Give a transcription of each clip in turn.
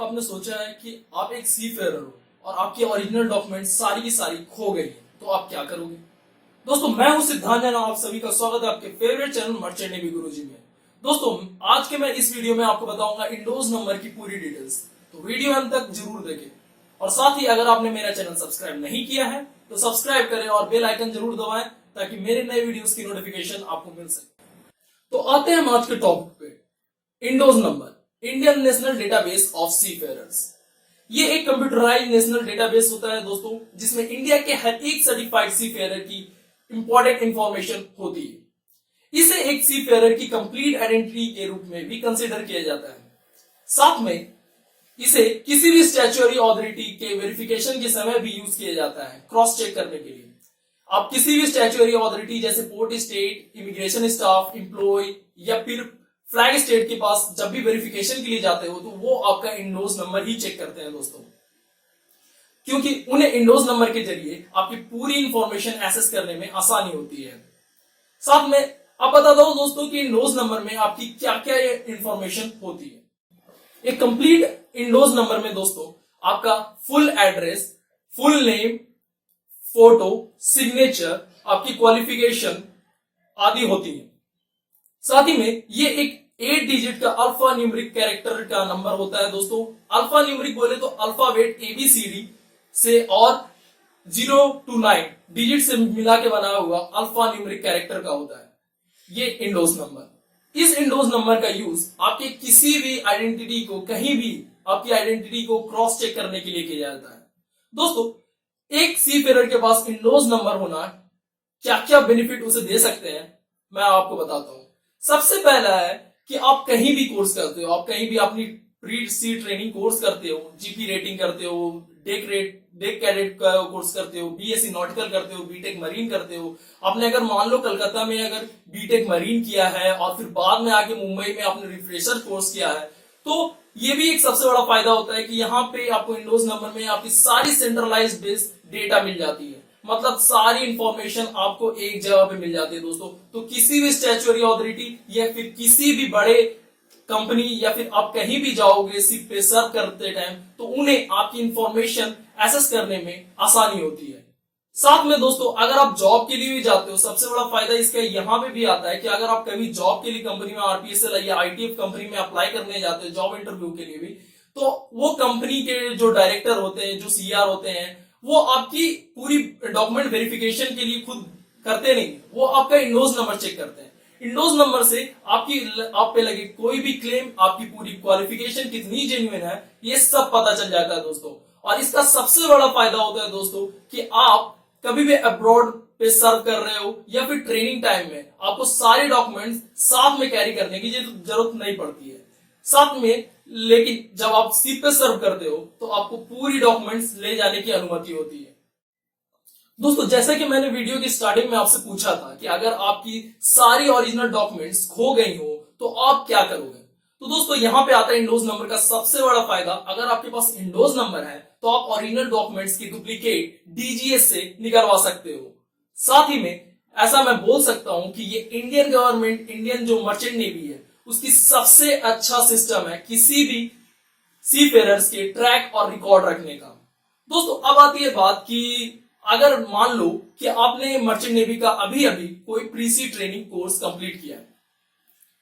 आपने सोचा है कि आप एक सी फेरर हो और आपकी ओरिजिनल डॉक्यूमेंट सारी की सारी खो गई है, तो आप क्या करोगे? दोस्तों, मैं हूं सिद्धांत जैन, आप सभी का स्वागत है आपके फेवरेट चैनल मर्चेंट नेवी गुरुजी में। दोस्तों, आज के मैं इस वीडियो में आपको बताऊंगा इंडोज नंबर की पूरी डिटेल्स, तो वीडियो अंत तक जरूर देखें। और साथ ही अगर आपने मेरा चैनल सब्सक्राइब नहीं किया है तो सब्सक्राइब करें और बेल आइकन जरूर दबाएं ताकि मेरे नए वीडियोस की नोटिफिकेशन आपको मिल सके। तो आते हैं हम आज के टॉपिक पे। INDoS number, Indian national database of seafarers. ये एक कंप्यूटराइज्ड नेशनल डेटाबेस होता है दोस्तों, जिसमें इंडिया के हर एक सर्टिफाइड सी फेरर की इंपॉर्टेंट इंफॉर्मेशन होती है। इसे एक सी फेरर की कंप्लीट आइडेंटिटी के रूप में भी कंसिडर किया जाता है। साथ में इसे किसी भी स्टैट्यूटरी अथॉरिटी के वेरिफिकेशन के समय भी यूज किया जाता है, क्रॉस चेक करने के लिए। आप किसी भी स्टैट्यूटरी अथॉरिटी जैसे port state, immigration staff, employ या फिर फ्लैग स्टेट के पास जब भी वेरिफिकेशन के लिए जाते हो तो वो आपका इंडोज नंबर ही चेक करते हैं दोस्तों, क्योंकि उन्हें इंडोज नंबर के जरिए आपकी पूरी इंफॉर्मेशन एक्सेस करने में आसानी होती है। साथ में अब बता दो दोस्तों कि इंडोज नंबर में आपकी क्या क्या इंफॉर्मेशन होती है। एक कंप्लीट इंडोज नंबर में दोस्तों आपका full address, full name, photo, signature, आपकी क्वालिफिकेशन आदि होती है। साथ ही में ये एक 8 डिजिट का अल्फा न्यूमेरिक कैरेक्टर का नंबर होता है दोस्तों। अल्फा न्यूमेरिक बोले तो अल्फाबेट ABCD से और 0 to 9 डिजिट से मिला के बना हुआ अल्फा न्यूमेरिक कैरेक्टर का होता है ये इंडोज नंबर। इस इंडोज नंबर का यूज आपके किसी भी आइडेंटिटी को, कहीं भी आपकी आइडेंटिटी को क्रॉस चेक करने के लिए किया जाता है। दोस्तों, एक सी फेरर के पास इंडोज नंबर होना क्या क्या बेनिफिट उसे दे सकते हैं, मैं आपको बताता हूं। सबसे पहला है कि आप कहीं भी कोर्स करते हो, आप कहीं भी अपनी प्री सी ट्रेनिंग कोर्स करते हो, जीपी रेटिंग करते हो, डेक कैडेट का कोर्स करते हो, बीएससी नॉटिकल करते हो, बीटेक मरीन करते हो। आपने अगर मान लो कलकत्ता में अगर बीटेक मरीन किया है और फिर बाद में आके मुंबई में आपने रिफ्रेशर कोर्स किया है, तो ये भी एक सबसे बड़ा फायदा होता है कि यहाँ पे आपको इंडोज नंबर में आपकी सारी सेंट्रलाइज्ड बेस डेटा मिल जाती है। मतलब सारी इंफॉर्मेशन आपको एक जगह पे मिल जाती है दोस्तों। तो किसी भी स्टैट्यूटरी अथॉरिटी या फिर किसी भी बड़े कंपनी या फिर आप कहीं भी जाओगे शिप पे सर्व करते टाइम, तो उन्हें आपकी इंफॉर्मेशन एक्सेस करने में आसानी होती है। साथ में दोस्तों, अगर आप जॉब के लिए भी जाते हो, सबसे बड़ा फायदा इसका यहाँ पे भी आता है कि अगर आप कभी जॉब के लिए कंपनी में RPSL या ITF कंपनी में अप्लाई करने जाते हो जॉब इंटरव्यू के लिए भी, तो वो कंपनी के जो डायरेक्टर होते हैं, जो CR होते हैं, वो आपकी पूरी डॉक्यूमेंट वेरिफिकेशन के लिए खुद करते नहीं, वो आपका इंडोज नंबर चेक करते हैं। इंडोज नंबर से आप पे लगे कोई भी क्लेम, आपकी पूरी क्वालिफिकेशन कितनी जेन्युइन है, ये सब पता चल जाता है दोस्तों। और इसका सबसे बड़ा फायदा होता है दोस्तों कि आप कभी भी अब्रॉड पे सर्व कर रहे हो या फिर ट्रेनिंग टाइम में आपको सारे डॉक्यूमेंट्स साथ में कैरी करने की जरूरत नहीं पड़ती है। साथ में लेकिन जब आप सीप पे सर्व करते हो तो आपको पूरी डॉक्यूमेंट्स ले जाने की अनुमति होती है। दोस्तों, जैसा कि मैंने वीडियो की स्टार्टिंग में आपसे पूछा था कि अगर आपकी सारी ओरिजिनल डॉक्यूमेंट्स खो गई हो तो आप क्या करोगे, तो दोस्तों यहाँ पे आता है इंडोज नंबर का सबसे बड़ा फायदा। अगर आपके पास इंडोज नंबर है तो आप ओरिजिनल डॉक्यूमेंट्स की डुप्लीकेट DGS से निकलवा सकते हो। साथ ही में ऐसा मैं बोल सकता हूं कि ये इंडियन गवर्नमेंट, इंडियन जो मर्चेंट नेवी है, उसकी सबसे अच्छा सिस्टम है किसी भी सी फेरर्स के ट्रैक और रिकॉर्ड रखने का। दोस्तों, अब आती है बात कि अगर मान लो कि आपने मर्चेंट नेवी का अभी अभी कोई प्री सी ट्रेनिंग कोर्स कंप्लीट किया है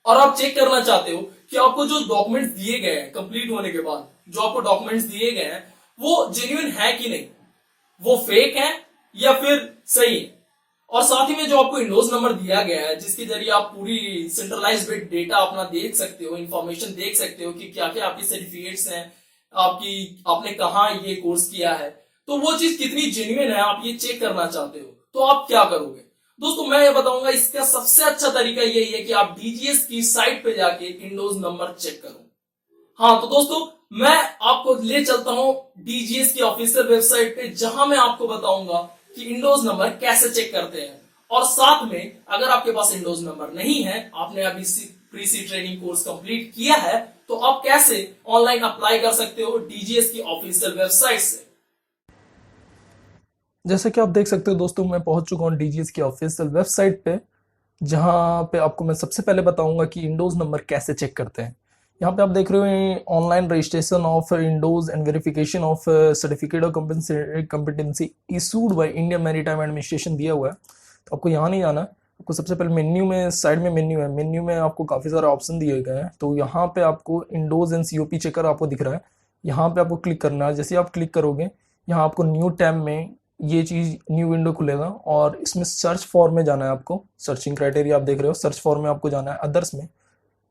और आप चेक करना चाहते हो कि आपको जो डॉक्यूमेंट्स दिए गए हैं कंप्लीट होने के बाद, जो आपको डॉक्यूमेंट्स दिए गए हैं वो जेन्युइन है कि नहीं, वो फेक है या फिर सही है। और साथ ही में जो आपको इंडोज नंबर दिया गया है जिसके जरिए आप पूरी सेंट्रलाइज्ड डेटा अपना देख सकते हो, इंफॉर्मेशन देख सकते हो कि क्या क्या आपकी सर्टिफिकेट्स हैं, आपने कहाँ ये कोर्स किया है, तो वो चीज कितनी जेन्युइन है आप ये चेक करना चाहते हो, तो आप क्या करोगे? दोस्तों, मैं ये बताऊंगा इसका सबसे अच्छा तरीका यही है कि आप DGS की साइट पे जाके इंडोज नंबर चेक करो। हाँ, तो दोस्तों मैं आपको ले चलता हूं DGS की ऑफिशियल वेबसाइट पे, जहां मैं आपको बताऊंगा कि इंडोज नंबर कैसे चेक करते हैं। और साथ में अगर आपके पास इंडोज नंबर नहीं है, आपने अभी प्री सी ट्रेनिंग कोर्स कंप्लीट किया है, तो आप कैसे ऑनलाइन अप्लाई कर सकते हो DGS की ऑफिशियल वेबसाइट से। जैसे कि आप देख सकते हो दोस्तों, मैं पहुंच चुका हूं DGS की ऑफिशियल वेबसाइट पे, जहां पे आपको मैं सबसे पहले बताऊंगा कि इंडोज नंबर कैसे चेक करते हैं। यहाँ पे आप देख रहे हो online registration of indoors and verification of certificate of competency issued by Indian maritime administration दिया हुआ है। तो आपको यहाँ नहीं जाना है, आपको सबसे पहले मेन्यू में, साइड में मेन्यू है, मेन्यू में आपको काफ़ी सारे ऑप्शन दिए गए हैं। तो यहाँ पे आपको इंडोज एंड सीओपी चेकर आपको दिख रहा है, यहाँ पे आपको क्लिक करना है। जैसे आप क्लिक करोगे यहाँ आपको न्यू टैब में ये चीज़ न्यू विंडो खुलेगा और इसमें सर्च फॉर में जाना है आपको। सर्चिंग क्राइटेरिया आप देख रहे हो, सर्च फॉर में आपको जाना है, अदर्स में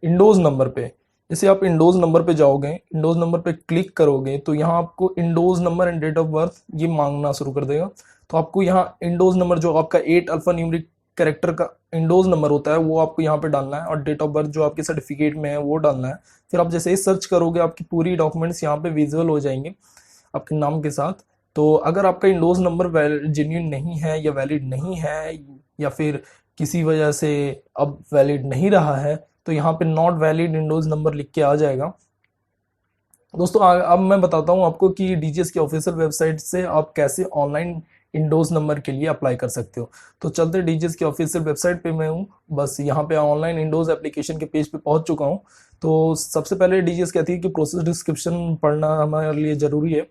इंडोज नंबर पे। जैसे आप इंडोज नंबर पे जाओगे, इंडोज नंबर पे क्लिक करोगे तो यहाँ आपको INDoS number and date of birth ये मांगना शुरू कर देगा। तो आपको यहाँ इंडोज नंबर जो आपका 8 अल्फा न्यूमेरिक कैरेक्टर का इंडोज नंबर होता है वो आपको यहाँ पे डालना है, और डेट ऑफ बर्थ जो आपके सर्टिफिकेट में है वो डालना है। फिर आप जैसे ही सर्च करोगे आपकी पूरी डॉक्यूमेंट्स यहाँ पे विजुअल हो जाएंगे आपके नाम के साथ। तो अगर आपका इंडोज नंबर जेन्युइन नहीं है या वैलिड नहीं है, या फिर किसी वजह से अब वैलिड नहीं रहा है, तो यहाँ पे नॉट वैलिड इंडोज नंबर लिख के आ जाएगा। दोस्तों अब मैं बताता हूँ आपको कि डीजीएस की ऑफिशियल वेबसाइट से आप कैसे ऑनलाइन इंडोज नंबर के लिए अप्लाई कर सकते हो। तो चलते डीजीएस की ऑफिशियल वेबसाइट पे मैं हूँ, बस यहाँ पे ऑनलाइन इंडोज एप्लीकेशन के पेज पे पहुंच चुका हूँ। तो सबसे पहले डीजीएस कहती है कि प्रोसेस डिस्क्रिप्शन पढ़ना हमारे लिए ज़रूरी है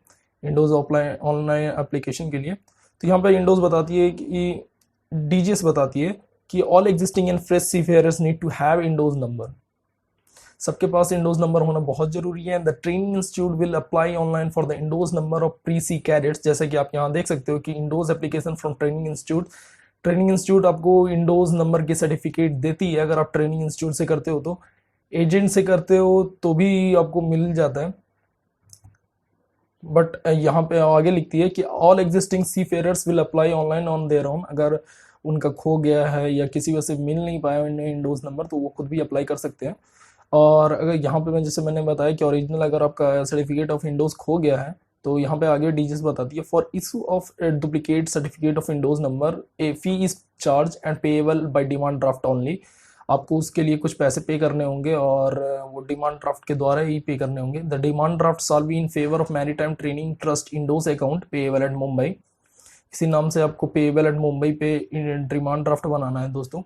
विंडोज़ ऑफलाइन ऑनलाइन एप्लीकेशन के लिए। तो यहाँ पर विंडोज़ बताती है कि डीजीएस बताती है कि all existing and fresh seafarers need to have INDoS number. सबके पास विंडोज़ नंबर होना बहुत जरूरी है। The training institute will apply online for the INDoS number of pre sea cadets. जैसा कि आप यहाँ देख सकते हो कि INDoS application from training institute, training institute आपको विंडोज़ नंबर की सर्टिफिकेट देती है। अगर आप ट्रेनिंग इंस्टीट्यूट से करते हो, तो एजेंट से करते हो तो भी आपको मिल जाता है। बट यहाँ पे आगे लिखती है कि all existing seafarers will apply online on their own. अगर उनका खो गया है या किसी वजह से मिल नहीं पाया विंडोज़ नंबर, तो वो खुद भी अप्लाई कर सकते हैं। और अगर यहाँ पे मैं जैसे मैंने बताया कि ओरिजिनल अगर आपका सर्टिफिकेट ऑफ विंडोज़ खो गया है, तो यहाँ पे आगे डीजीएस बताती है for issue of duplicate certificate of Windows number A fee is charge and payable by demand draft only. आपको उसके लिए कुछ पैसे पे करने होंगे और वो डिमांड ड्राफ्ट के द्वारा ही पे करने होंगे। The demand draft shawl be in favour of maritime training trust indoors account payable eight Mumbai. इसी नाम से आपको पेएबल एट मुंबई पे डिमांड ड्राफ्ट बनाना है दोस्तों।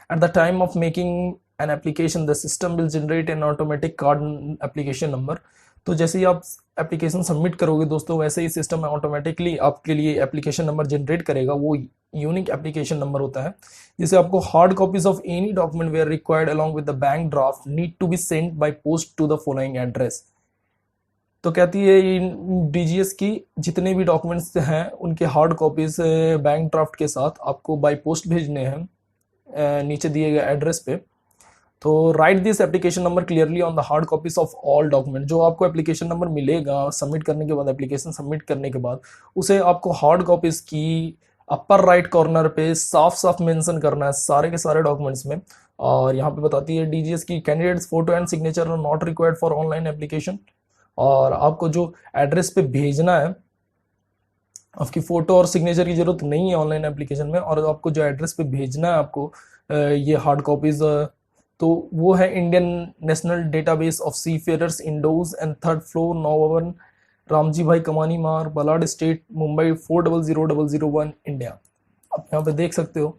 At the time of making an application the system will generate N automatic card application number. तो जैसे ही आप एप्लीकेशन सबमिट करोगे दोस्तों, वैसे ही सिस्टम ऑटोमेटिकली आपके लिए एप्लीकेशन नंबर जनरेट करेगा। वो यूनिक एप्लीकेशन नंबर होता है, जिसे आपको hard copies of any document where required along with the bank draft need to be sent by post to the following address. तो कहती है डीजीएस की जितने भी डॉक्यूमेंट्स हैं उनके हार्ड कॉपीज बैंक ड्राफ्ट के साथ आपको बाय पोस्ट भेजने हैं नीचे दिए गए एड्रेस पे। तो right this application number clearly on the hard copies of all document. जो आपको एप्लीकेशन नंबर मिलेगा सबमिट करने के बाद, एप्लीकेशन सबमिट करने के बाद, उसे आपको हार्ड कॉपीज की अपर राइट कॉर्नर पे साफ साफ मेंशन करना है सारे के सारे डॉक्यूमेंट्स में। और यहाँ पे बताती है डीजीएस की candidates photo and signature are not required for online application. और आपको जो एड्रेस पे भेजना है, आपकी फोटो और सिग्नेचर की जरूरत नहीं है ऑनलाइन एप्लीकेशन में। और आपको जो एड्रेस पे भेजना है आपको ये हार्ड कॉपीज, तो वो है Indian national database of seafarers INDoS and third floor नौ रामजी भाई कमानी मार बलाड स्टेट मुंबई 400001 इंडिया। आप यहाँ पे देख सकते हो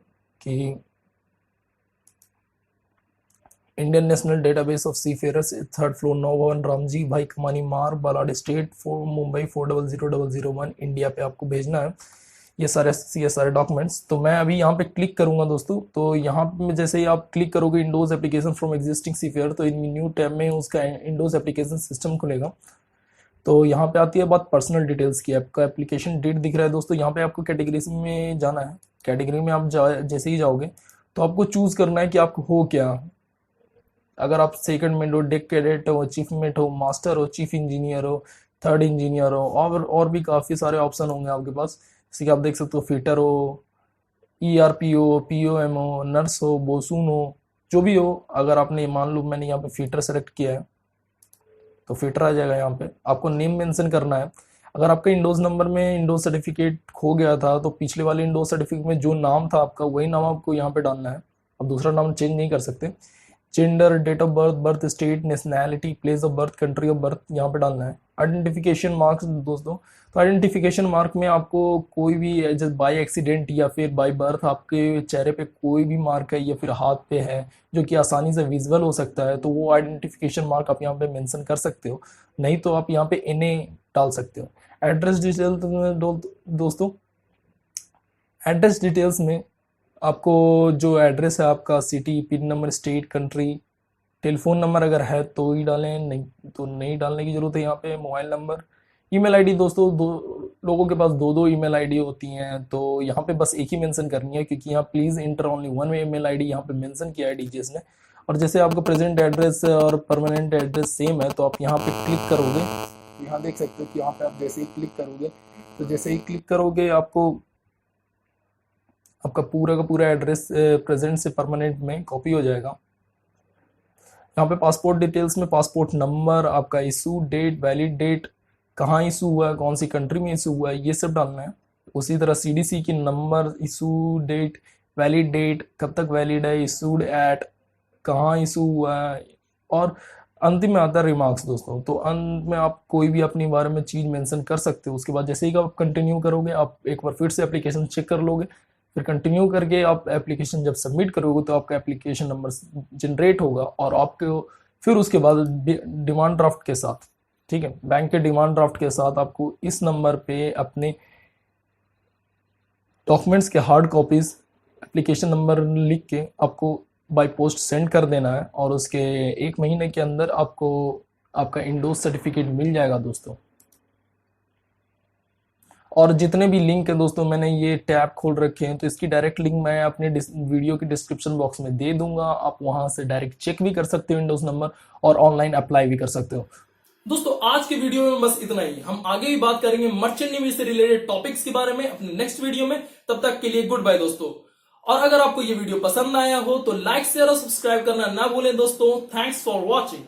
कि Indian national database of seafarers third floor 9 Ramji Bhai Kamani मार बलाड स्टेट मुंबई 400001 इंडिया पे आपको भेजना है ये सारे डॉक्यूमेंट्स। तो मैं अभी यहाँ पे क्लिक करूंगा दोस्तों। तो यहाँ पे जैसे ही आप क्लिक करोगे INDoS application from existing seafarer, तो इन न्यू टैब में उसका इंडोज एप्लीकेशन सिस्टम खुलेगा। तो यहाँ पे आती है बात पर्सनल डिटेल्स की। आपका एप्लीकेशन डेट दिख रहा है दोस्तों, यहाँ पे आपको कैटेगरी में जाना है। कैटेगरी में आप जैसे ही जाओगे तो आपको चूज करना है कि आपको हो क्या। अगर आप सेकंड में हो, डेक कैडेट हो, अचीवमेंट हो, मास्टर हो, चीफ इंजीनियर हो, थर्ड इंजीनियर हो, और भी काफ़ी सारे ऑप्शन होंगे आपके पास। जैसे कि आप देख सकते हो फिटर हो, ईआरपी हो, पीओएम हो, नर्स हो, बोसून हो, जो भी हो। अगर आपने मान लो मैंने यहाँ पे फिटर सेलेक्ट किया है तो फिटर आ जाएगा। यहाँ पे आपको नेम मेंशन करना है। अगर आपका इंडोज नंबर में इंडोज सर्टिफिकेट खो गया था तो पिछले वाले इंडोज सर्टिफिकेट में जो नाम था आपका वही नाम आपको यहाँ पे डालना है। अब दूसरा नाम चेंज नहीं कर सकते। Gender, date of birth, birth state, nationality, place of birth, country of birth यहाँ पे डालना है। आइडेंटिफिकेशन मार्क्स दोस्तों, तो आइडेंटिफिकेशन मार्क में आपको कोई भी जैसे बाय एक्सीडेंट या फिर बाय बर्थ आपके चेहरे पे कोई भी मार्क है या फिर हाथ पे है जो कि आसानी से विजुअल हो सकता है, तो वो आइडेंटिफिकेशन मार्क आप यहाँ पे मेंशन कर सकते हो। नहीं तो आप यहाँ पे NA डाल सकते हो। एड्रेस डिटेल दोस्तों, एड्रेस डिटेल्स में आपको जो एड्रेस है आपका city, pin number, state, country, telephone number अगर है तो ही डालें, नहीं तो नहीं डालने की जरूरत है। यहाँ पे मोबाइल नंबर, ईमेल आईडी दोस्तों, दो लोगों के पास दो दो ईमेल आईडी होती हैं, तो यहाँ पे बस एक ही मेंशन करनी है, क्योंकि यहाँ please inter only one email ID यहाँ पे मेंशन किया है डीजीएस ने। और जैसे आपका प्रेजेंट एड्रेस और परमानेंट एड्रेस सेम है, तो आप यहाँ पे क्लिक करोगे, यहाँ देख सकते हो कि यहाँ पे आप जैसे ही क्लिक करोगे, तो जैसे ही क्लिक करोगे आपको आपका पूरा का पूरा एड्रेस प्रेजेंट से परमानेंट में कॉपी हो जाएगा। यहाँ पे पासपोर्ट डिटेल्स में पासपोर्ट नंबर, आपका इशू डेट, वैलिड डेट, कहाँ इशू हुआ है, कौन सी कंट्री में इशू हुआ है, ये सब डालना है। उसी तरह CDC की number, issue date, valid date, कब तक वैलिड है, इशूड एट, कहाँ इशू हुआ है, और अंतिम में आता है रिमार्क्स दोस्तों। तो अंत में आप कोई भी अपने बारे में चीज़ मेंशन कर सकते हो। उसके बाद जैसे ही आप कंटिन्यू करोगे, आप एक बार फिर से एप्लीकेशन चेक कर लोगे, फिर कंटिन्यू करके आप एप्लीकेशन जब सबमिट करोगे तो आपका एप्लीकेशन नंबर जनरेट होगा, और आपको फिर उसके बाद डिमांड ड्राफ्ट के साथ, ठीक है, बैंक के डिमांड ड्राफ्ट के साथ आपको इस नंबर पे अपने डॉक्यूमेंट्स के हार्ड कॉपीज एप्लीकेशन नंबर लिख के आपको बाय पोस्ट सेंड कर देना है, और उसके 1 महीने के अंदर आपको आपका इंडोज सर्टिफिकेट मिल जाएगा दोस्तों। और जितने भी लिंक है दोस्तों, मैंने ये टैब खोल रखे हैं, तो इसकी डायरेक्ट लिंक मैं अपने वीडियो की डिस्क्रिप्शन बॉक्स में दे दूंगा। आप वहां से डायरेक्ट चेक भी कर सकते हो विंडोज नंबर, और ऑनलाइन अप्लाई भी कर सकते हो। दोस्तों आज के वीडियो में बस इतना ही। हम आगे भी बात करेंगे मर्चेंट नेवी से रिलेटेड टॉपिक्स के बारे में अपने नेक्स्ट वीडियो में। तब तक के लिए गुड बाय दोस्तों। और अगर आपको ये वीडियो पसंद आया हो तो लाइक, शेयर और सब्सक्राइब करना ना भूलें दोस्तों। Thanks for watching.